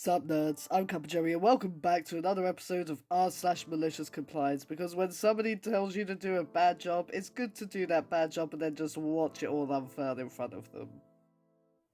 Sup nerds, I'm CuppaJoey and welcome back to another episode of r/malicious compliance, because when somebody tells you to do a bad job, it's good to do that bad job and then just watch it all unfurl in front of them.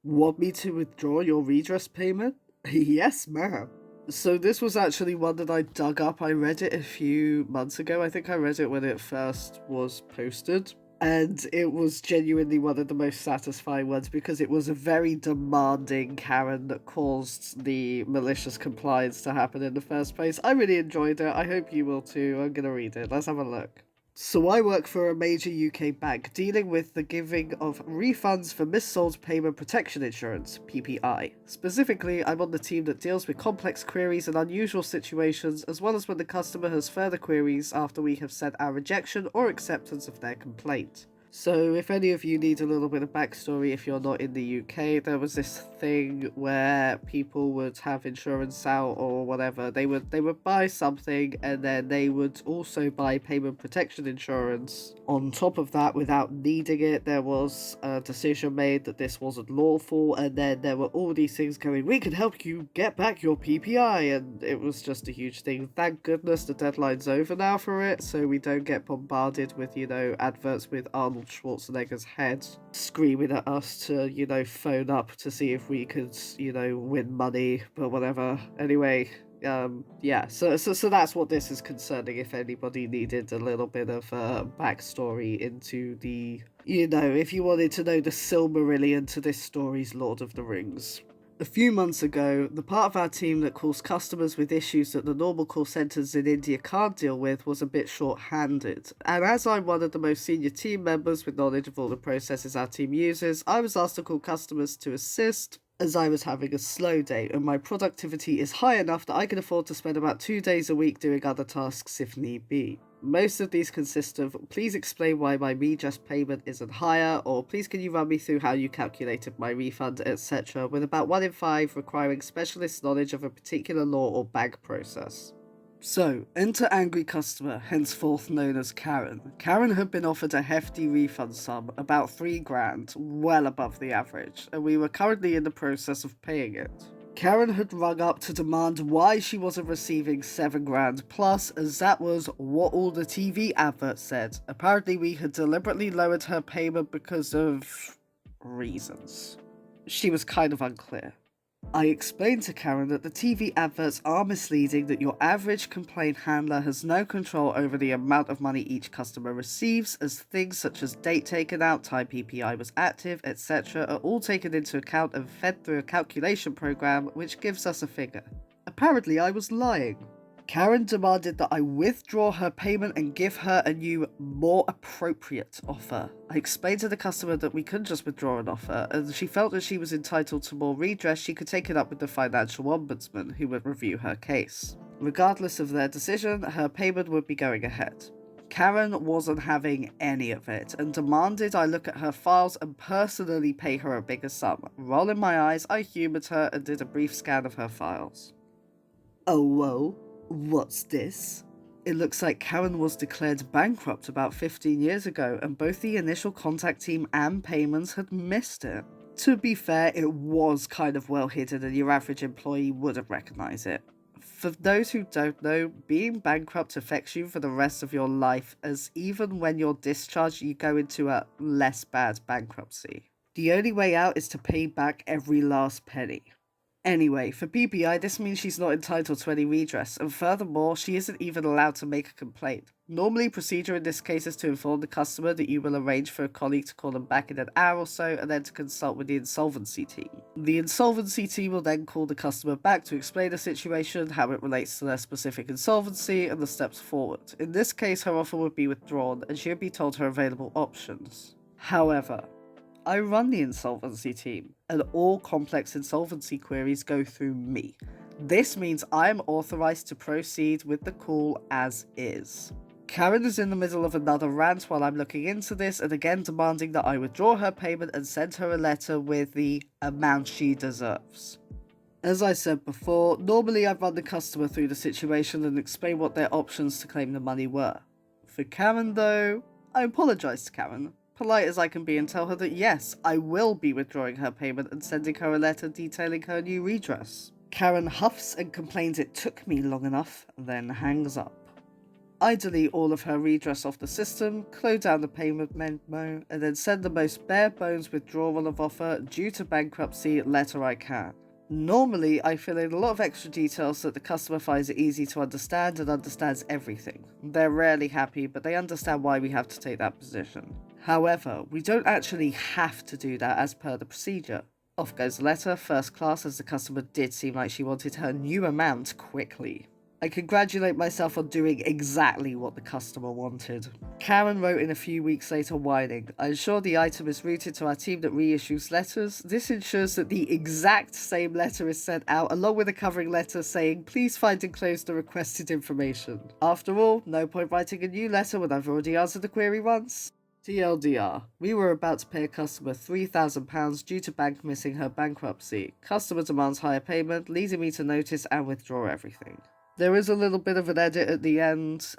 Want me to withdraw your redress payment? Yes, ma'am. So this was actually one that I dug up. I read it a few months ago. I think I read it when it first was posted. And it was genuinely one of the most satisfying ones because it was a very demanding Karen that caused the malicious compliance to happen in the first place. I really enjoyed it. I hope you will too. I'm gonna read it. Let's have a look. So I work for a major UK bank dealing with the giving of refunds for missold payment protection insurance, PPI. Specifically, I'm on the team that deals with complex queries and unusual situations, as well as when the customer has further queries after we have sent our rejection or acceptance of their complaint. So if any of you need a little bit of backstory, if you're not in the UK, there was this thing where people would have insurance out or whatever. They would buy something and then they would also buy payment protection insurance on top of that without needing it. There was a decision made that this wasn't lawful, and then there were all these things going, we can help you get back your PPI, and it was just a huge thing. Thank goodness the deadline's over now for it, so we don't get bombarded with, adverts with Arnold Schwarzenegger's head screaming at us to, phone up to see if we could, win money, but whatever. Anyway, yeah, so that's what this is concerning, if anybody needed a little bit of backstory into the, if you wanted to know the Silmarillion to this story's Lord of the Rings. A few months ago, the part of our team that calls customers with issues that the normal call centres in India can't deal with was a bit short-handed, and as I'm one of the most senior team members with knowledge of all the processes our team uses, I was asked to call customers to assist, as I was having a slow day and my productivity is high enough that I can afford to spend about 2 days a week doing other tasks if need be. Most of these consist of, please explain why my redress payment isn't higher, or please can you run me through how you calculated my refund, etc., with about 1 in 5 requiring specialist knowledge of a particular law or bank process. So, enter angry customer, henceforth known as Karen. Karen had been offered a hefty refund sum, about $3,000, well above the average, and we were currently in the process of paying it. Karen had rung up to demand why she wasn't receiving $7,000 plus, as that was what all the TV adverts said. Apparently we had deliberately lowered her payment because of reasons. She was kind of unclear. I explained to Karen that the TV adverts are misleading, that your average complaint handler has no control over the amount of money each customer receives, as things such as date taken out, time PPI was active, etc. are all taken into account and fed through a calculation program which gives us a figure. Apparently I was lying. Karen demanded that I withdraw her payment and give her a new, more appropriate offer. I explained to the customer that we couldn't just withdraw an offer, and she felt that she was entitled to more redress. She could take it up with the financial ombudsman, who would review her case. Regardless of their decision, her payment would be going ahead. Karen wasn't having any of it, and demanded I look at her files and personally pay her a bigger sum. Rolling my eyes, I humoured her and did a brief scan of her files. Oh, whoa. What's this? It looks like Karen was declared bankrupt about 15 years ago, and both the initial contact team and payments had missed it. To be fair, it was kind of well hidden and your average employee wouldn't recognise it. For those who don't know, being bankrupt affects you for the rest of your life, as even when you're discharged you go into a less bad bankruptcy. The only way out is to pay back every last penny. Anyway, for PPI, this means she's not entitled to any redress, and furthermore, she isn't even allowed to make a complaint. Normally, procedure in this case is to inform the customer that you will arrange for a colleague to call them back in an hour or so, and then to consult with the insolvency team. The insolvency team will then call the customer back to explain the situation, how it relates to their specific insolvency, and the steps forward. In this case, her offer would be withdrawn, and she would be told her available options. However, I run the insolvency team, and all complex insolvency queries go through me. This means I am authorized to proceed with the call as is. Karen is in the middle of another rant while I'm looking into this, and again demanding that I withdraw her payment and send her a letter with the amount she deserves. As I said before, normally I run the customer through the situation and explain what their options to claim the money were. For Karen though, I apologize to Karen, polite as I can be, and tell her that yes, I will be withdrawing her payment and sending her a letter detailing her new redress. Karen huffs and complains it took me long enough, then hangs up. I delete all of her redress off the system, close down the payment memo, and then send the most bare bones withdrawal of offer due to bankruptcy letter I can. Normally, I fill in a lot of extra details so that the customer finds it easy to understand and understands everything. They're rarely happy, but they understand why we have to take that position. However, we don't actually have to do that as per the procedure. Off goes the letter, first class, as the customer did seem like she wanted her new amount quickly. I congratulate myself on doing exactly what the customer wanted. Karen wrote in a few weeks later whining, I ensure the item is routed to our team that reissues letters. This ensures that the exact same letter is sent out along with a covering letter saying, please find enclosed the requested information. After all, no point writing a new letter when I've already answered the query once. TLDR, we were about to pay a customer £3,000 due to bank missing her bankruptcy. Customer demands higher payment, leading me to notice and withdraw everything. There is a little bit of an edit at the end.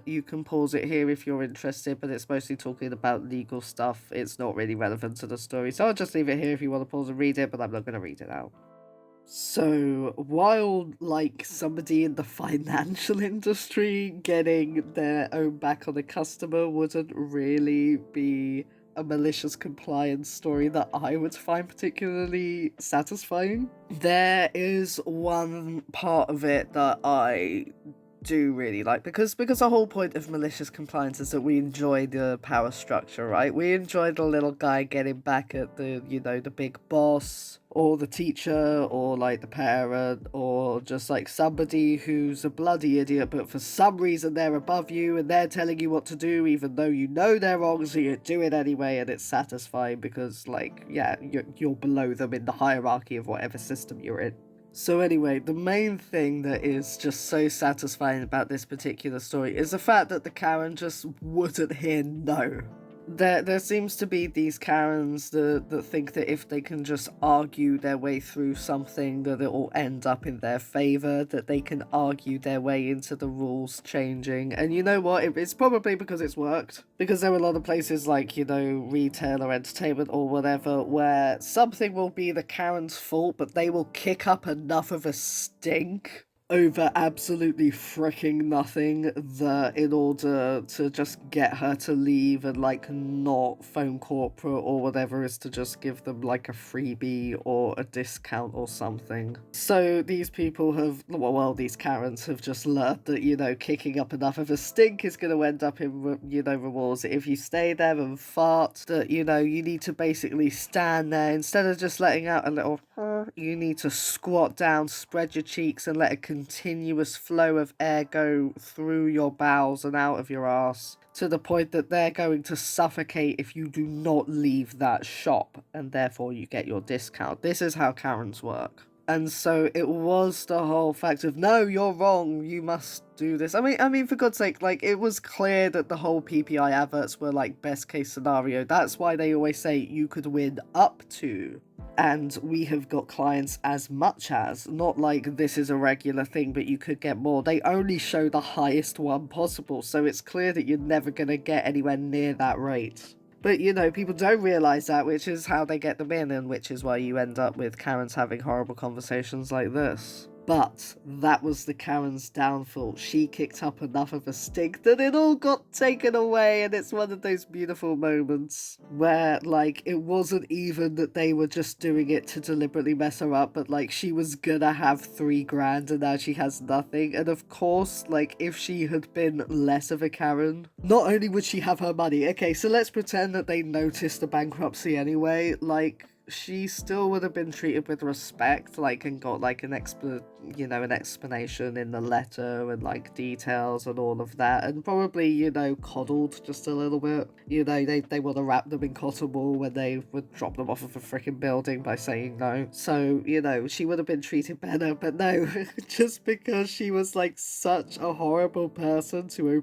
You can pause it here if you're interested, but it's mostly talking about legal stuff. It's not really relevant to the story, so I'll just leave it here if you want to pause and read it, but I'm not going to read it out. So, while, like, somebody in the financial industry getting their own back on a customer wouldn't really be a malicious compliance story that I would find particularly satisfying, there is one part of it that I do really like, because the whole point of malicious compliance is that we enjoy the power structure, right? We enjoy the little guy getting back at the, you know, the big boss, or the teacher, or like the parent, or just like somebody who's a bloody idiot, but for some reason they're above you and they're telling you what to do even though you know they're wrong, so you do it anyway, and it's satisfying because, like, yeah, you're below them in the hierarchy of whatever system you're in. So anyway, the main thing that is just so satisfying about this particular story is the fact that the Karen just wouldn't hear no. There seems to be these Karens that think that if they can just argue their way through something, that it will end up in their favour, that they can argue their way into the rules changing. And you know what? It's probably because it's worked. Because there are a lot of places like, you know, retail or entertainment or whatever, where something will be the Karen's fault, but they will kick up enough of a stink over absolutely freaking nothing that in order to just get her to leave and like not phone corporate or whatever is to just give them like a freebie or a discount or something. So these people have, well, these Karens have just learned that, you know, kicking up enough of a stink is going to end up in, you know, rewards. If you stay there and fart, that, you know, you need to basically stand there instead of just letting out a little, you need to squat down, spread your cheeks and let a continuous flow of air go through your bowels and out of your ass to the point that they're going to suffocate if you do not leave that shop, and therefore you get your discount. This is how Karens work. And so it was the whole fact of, no, you're wrong, you must do this. I mean, for God's sake, like, it was clear that the whole PPI adverts were, like, best case scenario. That's why they always say you could win up to. And we have got clients as much as, not like this is a regular thing, but you could get more. They only show the highest one possible, so it's clear that you're never going to get anywhere near that rate. But, you know, people don't realise that, which is how they get them in, and which is why you end up with Karens having horrible conversations like this. But that was the Karen's downfall. She kicked up enough of a stink that it all got taken away, and it's one of those beautiful moments where, like, it wasn't even that they were just doing it to deliberately mess her up, but, like, she was gonna have $3,000 and now she has nothing. And of course, like, if she had been less of a Karen, not only would she have her money, okay, so let's pretend that they noticed the bankruptcy anyway, like, she still would have been treated with respect, like, and got, like, an explanation in the letter and, like, details and all of that, and probably, you know, coddled just a little bit. You know, they would have wrapped them in cotton wool when they would drop them off of a freaking building by saying no. So, you know, she would have been treated better, but no, just because she was, like, such a horrible person to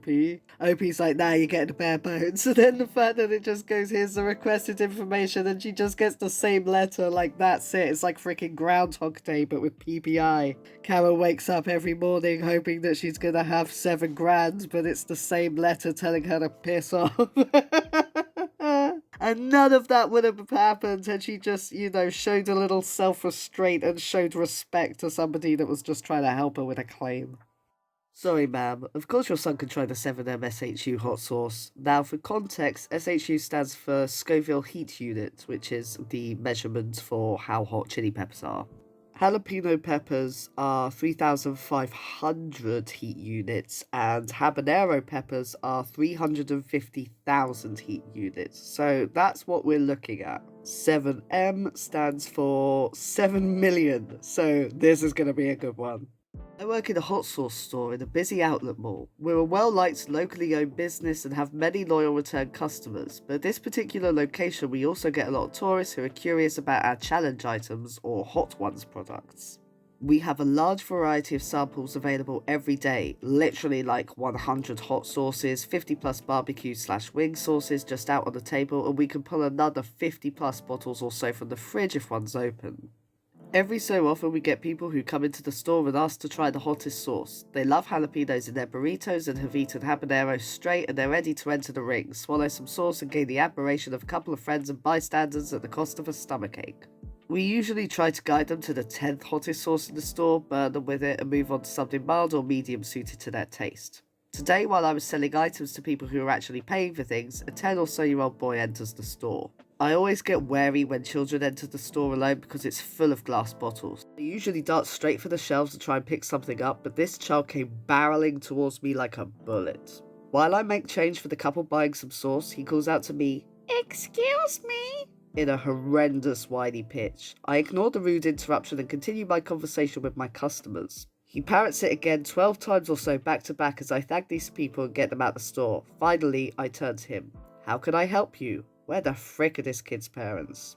OP's like, nah, you're getting the bare bones. And then the fact that it just goes, here's the requested information, and she just gets the same letter, like, that's it. It's like freaking Groundhog Day, but with PPI. Karen wakes up every morning hoping that she's gonna have $7,000, but it's the same letter telling her to piss off. And none of that would have happened had she just, showed a little self-restraint and showed respect to somebody that was just trying to help her with a claim. Sorry, ma'am. Of course your son can try the 7M SHU hot sauce. Now, for context, SHU stands for Scoville Heat Unit, which is the measurement for how hot chili peppers are. Jalapeno peppers are 3,500 heat units, and habanero peppers are 350,000 heat units. So that's what we're looking at. 7M stands for 7 million, so this is going to be a good one. I work in a hot sauce store in a busy outlet mall. We're a well-liked, locally owned business and have many loyal return customers, but at this particular location we also get a lot of tourists who are curious about our challenge items or Hot Ones products. We have a large variety of samples available every day, literally like 100 hot sauces, 50 plus barbecue/wing sauces just out on the table, and we can pull another 50 plus bottles or so from the fridge if one's open. Every so often we get people who come into the store and ask to try the hottest sauce. They love jalapenos in their burritos and have eaten habanero straight, and they're ready to enter the ring, swallow some sauce and gain the admiration of a couple of friends and bystanders at the cost of a stomachache. We usually try to guide them to the 10th hottest sauce in the store, burn them with it and move on to something mild or medium suited to their taste. Today, while I was selling items to people who are actually paying for things, a 10 or so year old boy enters the store. I always get wary when children enter the store alone because it's full of glass bottles. They usually dart straight for the shelves to try and pick something up, but this child came barreling towards me like a bullet. While I make change for the couple buying some sauce, he calls out to me, "Excuse me?" in a horrendous whiny pitch. I ignore the rude interruption and continue my conversation with my customers. He parrots it again 12 times or so back to back as I thank these people and get them out the store. Finally, I turn to him. "How can I help you? Where the frick are this kid's parents?"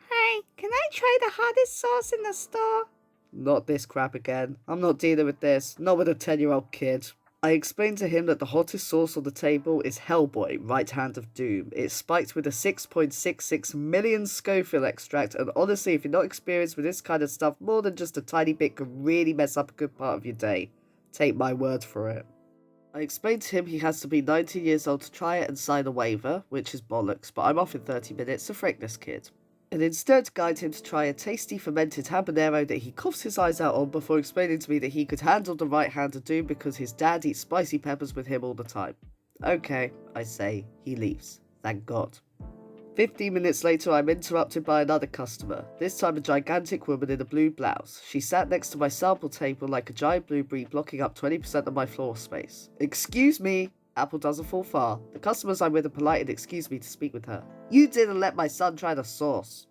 "Hey, can I try the hottest sauce in the store?" Not this crap again. I'm not dealing with this. Not with a 10-year-old kid. I explained to him that the hottest sauce on the table is Hellboy, Right Hand of Doom. It's spiked with a 6.66 million Scoville extract, and honestly, if you're not experienced with this kind of stuff, more than just a tiny bit can really mess up a good part of your day. Take my word for it. I explained to him he has to be 19 years old to try it and sign a waiver, which is bollocks, but I'm off in 30 minutes, so frick this kid. And instead guide him to try a tasty fermented habanero that he coughs his eyes out on before explaining to me that he could handle the right hand of doom because his dad eats spicy peppers with him all the time. Okay, I say. He leaves. Thank God. 15 minutes later, I'm interrupted by another customer, this time a gigantic woman in a blue blouse. She sat next to my sample table like a giant blueberry, blocking up 20% of my floor space. "Excuse me." Apple doesn't fall far. The customers I'm with are polite and excuse me to speak with her. "You didn't let my son try the sauce."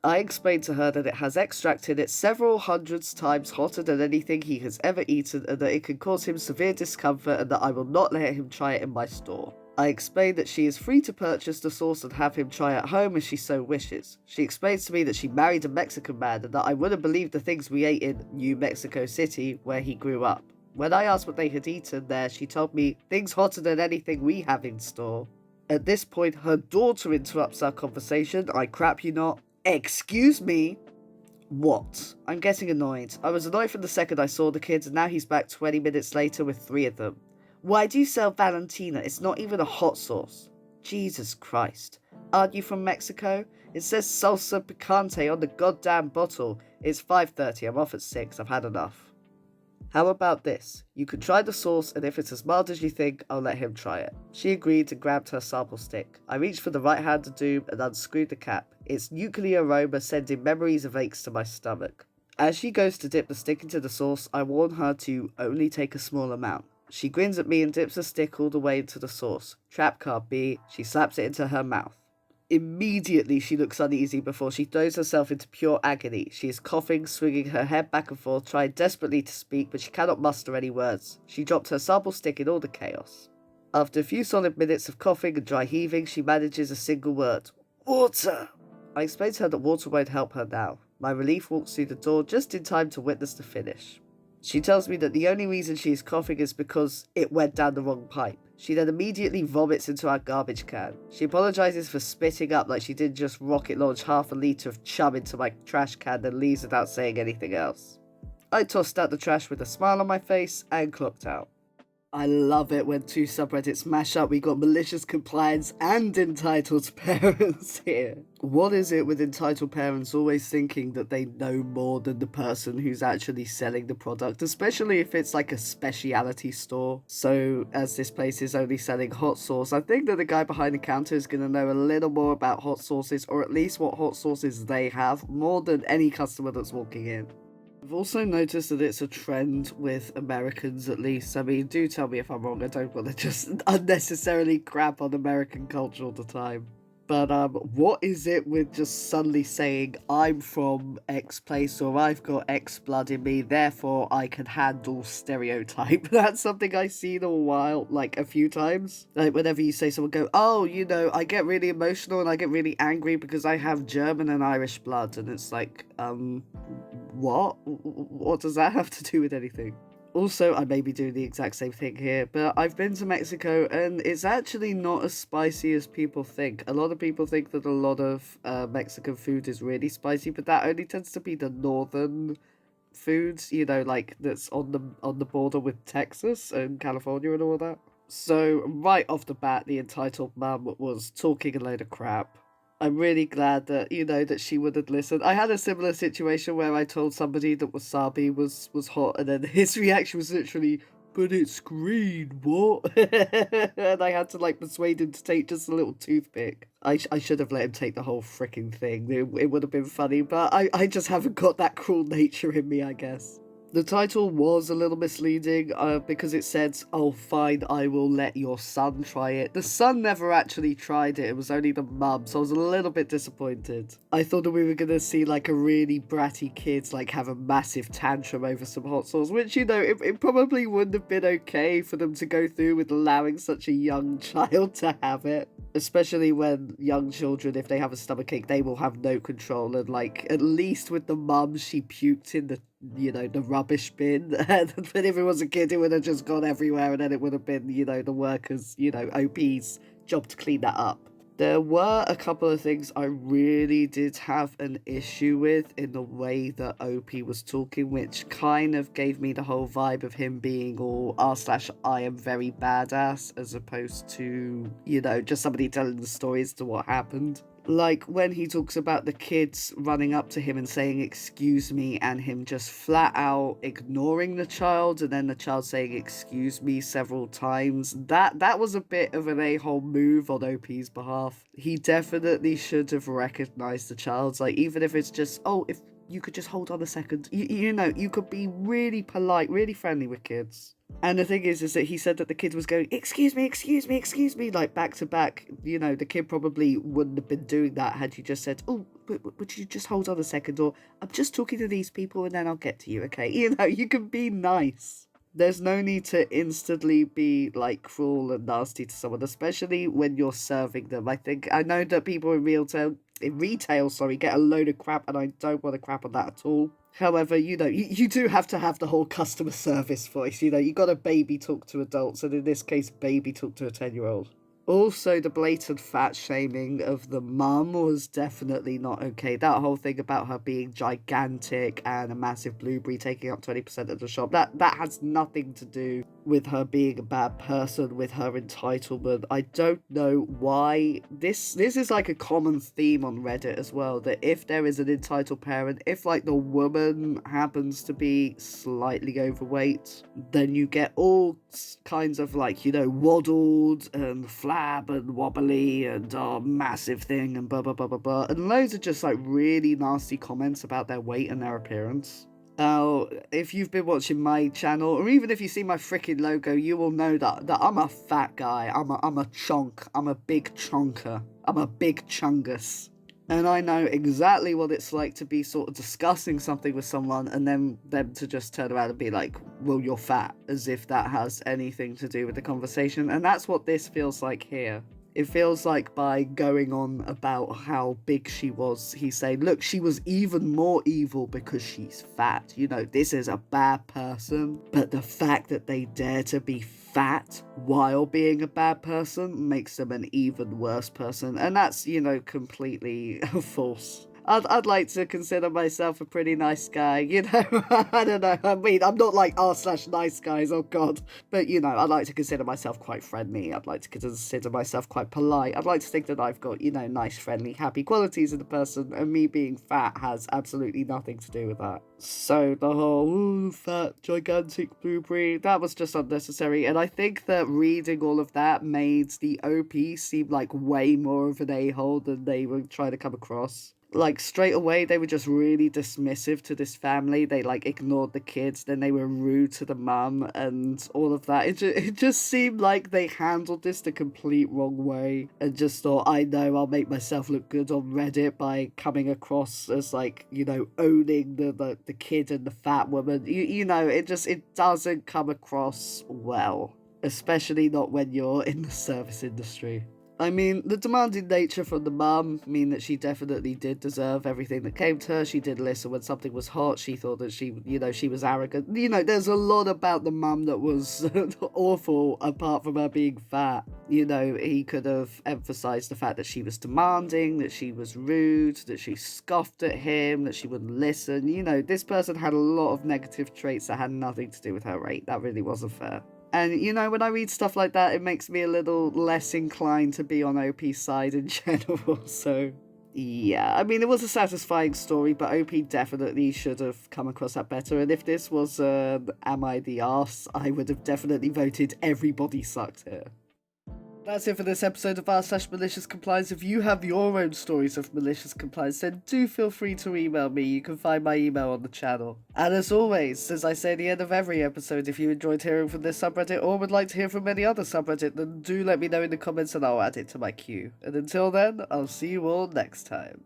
I explained to her that it has extract in it several hundreds times hotter than anything he has ever eaten and that it can cause him severe discomfort and that I will not let him try it in my store. I explained that she is free to purchase the sauce and have him try at home if she so wishes. She explains to me that she married a Mexican man and that I wouldn't believe the things we ate in New Mexico City, where he grew up. When I asked what they had eaten there, she told me things hotter than anything we have in store. At this point, her daughter interrupts our conversation. I crap you not. "Excuse me?" What? I'm getting annoyed. I was annoyed from the second I saw the kids, and now he's back 20 minutes later with 3 of them. "Why do you sell Valentina? It's not even a hot sauce." Jesus Christ. Aren't you from Mexico? It says salsa picante on the goddamn bottle. It's 5:30. I'm off at 6. I've had enough. "How about this? You can try the sauce, and if it's as mild as you think, I'll let him try it." She agreed and grabbed her sample stick. I reached for the right hand of doom and unscrewed the cap. Its nuclear aroma sending memories of aches to my stomach. As she goes to dip the stick into the sauce, I warn her to only take a small amount. She grins at me and dips the stick all the way into the sauce. Trap card B, she slaps it into her mouth. Immediately she looks uneasy before she throws herself into pure agony. She is coughing, swinging her head back and forth, trying desperately to speak, but she cannot muster any words. She dropped her sample stick in all the chaos. After a few solid minutes of coughing and dry heaving, she manages a single word. "Water!" I explain to her that water won't help her now. My relief walks through the door just in time to witness the finish. She tells me that the only reason she is coughing is because it went down the wrong pipe. She then immediately vomits into our garbage can. She apologises for spitting up like she didn't just rocket launch half a litre of chum into my trash can and leaves without saying anything else. I tossed out the trash with a smile on my face and clocked out. I love it when two subreddits mash up. We got Malicious Compliance and Entitled Parents here. What is it with entitled parents always thinking that they know more than the person who's actually selling the product, especially if it's like a specialty store? So, as this place is only selling hot sauce, I think that the guy behind the counter is going to know a little more about hot sauces, or at least what hot sauces they have, more than any customer that's walking in. I've also noticed that it's a trend with Americans, at least. I mean, do tell me if I'm wrong. I don't want to just unnecessarily crap on American culture all the time. But what is it with just suddenly saying, I'm from X place, or I've got X blood in me, therefore I can handle stereotype? That's something I've seen a while, like a few times. Like whenever you say someone go, oh, you know, I get really emotional and I get really angry because I have German and Irish blood. And it's like, what? What does that have to do with anything? Also, I may be doing the exact same thing here, but I've been to Mexico and it's actually not as spicy as people think. A lot of people think that a lot of Mexican food is really spicy, but that only tends to be the northern foods, you know, like that's on the border with Texas and California and all that. So right off the bat, the entitled mum was talking a load of crap. I'm really glad that, you know, that she wouldn't listen. I had a similar situation where I told somebody that wasabi was hot, and then his reaction was literally, but it's green, what? And I had to, like, persuade him to take just a little toothpick. I should have let him take the whole freaking thing. It would have been funny, but I just haven't got that cruel nature in me, I guess. The title was a little misleading because it said, oh fine, I will let your son try it. The son never actually tried it, it was only the mum, so I was a little bit disappointed. I thought that we were going to see like a really bratty kid like have a massive tantrum over some hot sauce, which, you know, it probably wouldn't have been okay for them to go through with allowing such a young child to have it. Especially when young children, if they have a stomachache, they will have no control, and like at least with the mum, she puked in the, you know, the rubbish bin. But if it was a kid, it would have just gone everywhere, and then it would have been, you know, the workers, you know, OP's job to clean that up. There were a couple of things I really did have an issue with in the way that OP was talking, which kind of gave me the whole vibe of him being all r/I am very badass, as opposed to, you know, just somebody telling the story as to what happened. Like when he talks about the kids running up to him and saying excuse me, and him just flat out ignoring the child, and then the child saying excuse me several times, that was a bit of an a-hole move on OP's behalf. He definitely should have recognized the child, like even if it's just, oh, if you could just hold on a second, you know, you could be really polite, really friendly with kids. And the thing is that he said that the kid was going, excuse me, excuse me, excuse me, like back to back. You know, the kid probably wouldn't have been doing that had you just said, oh, would you just hold on a second? Or I'm just talking to these people and then I'll get to you, okay? You know, you can be nice. There's no need to instantly be like cruel and nasty to someone, especially when you're serving them. I know that people in retail, get a load of crap, and I don't want to crap on that at all. However, you know, you do have to have the whole customer service voice. You know, you got to baby talk to adults, and in this case, baby talk to a 10-year-old. Also, the blatant fat shaming of the mum was definitely not okay. That whole thing about her being gigantic and a massive blueberry taking up 20% of the shop, that has nothing to do with her being a bad person, with her entitlement. I don't know why. This is like a common theme on Reddit as well, that if there is an entitled parent, if like the woman happens to be slightly overweight, then you get all kinds of like, you know, waddled and flab and wobbly and massive thing and blah blah blah blah blah, and loads of just like really nasty comments about their weight and their appearance. Now, if you've been watching my channel, or even if you see my freaking logo, you will know that I'm a fat guy. I'm a chonk. I'm a big chonker. I'm a big chungus. And I know exactly what it's like to be sort of discussing something with someone and then them to just turn around and be like, well, you're fat, as if that has anything to do with the conversation. And that's what this feels like here. It feels like by going on about how big she was, he's saying, look, she was even more evil because she's fat. You know, this is a bad person. But the fact that they dare to be fat while being a bad person makes them an even worse person. And that's, you know, completely false. I'd like to consider myself a pretty nice guy, you know. I don't know. I mean, I'm not like r/nice guys, oh god. But you know, I'd like to consider myself quite friendly. I'd like to consider myself quite polite. I'd like to think that I've got, you know, nice, friendly, happy qualities in a person, and me being fat has absolutely nothing to do with that. So the whole ooh, fat, gigantic blueberry, that was just unnecessary. And I think that reading all of that made the OP seem like way more of an a-hole than they were trying to come across. Like, straight away, they were just really dismissive to this family. They, like, ignored the kids, then they were rude to the mum and all of that. It just seemed like they handled this the complete wrong way and just thought, I know, I'll make myself look good on Reddit by coming across as, like, you know, owning the kid and the fat woman. You know, it doesn't come across well, especially not when you're in the service industry. I mean, the demanding nature from the mum mean that she definitely did deserve everything that came to her. She did listen when something was hot. She thought that she, you know, she was arrogant. You know, there's a lot about the mum that was awful apart from her being fat. You know, he could have emphasized the fact that she was demanding, that she was rude, that she scoffed at him, that she wouldn't listen. You know, this person had a lot of negative traits that had nothing to do with her rate. That really wasn't fair. And, you know, when I read stuff like that, it makes me a little less inclined to be on OP's side in general, so... Yeah, I mean, it was a satisfying story, but OP definitely should have come across that better, and if this was Am I the Arse, I would have definitely voted everybody sucked here. That's it for this episode of r/malicious compliance. If you have your own stories of malicious compliance, then do feel free to email me. You can find my email on the channel. And as always, as I say at the end of every episode, if you enjoyed hearing from this subreddit or would like to hear from any other subreddit, then do let me know in the comments and I'll add it to my queue. And until then, I'll see you all next time.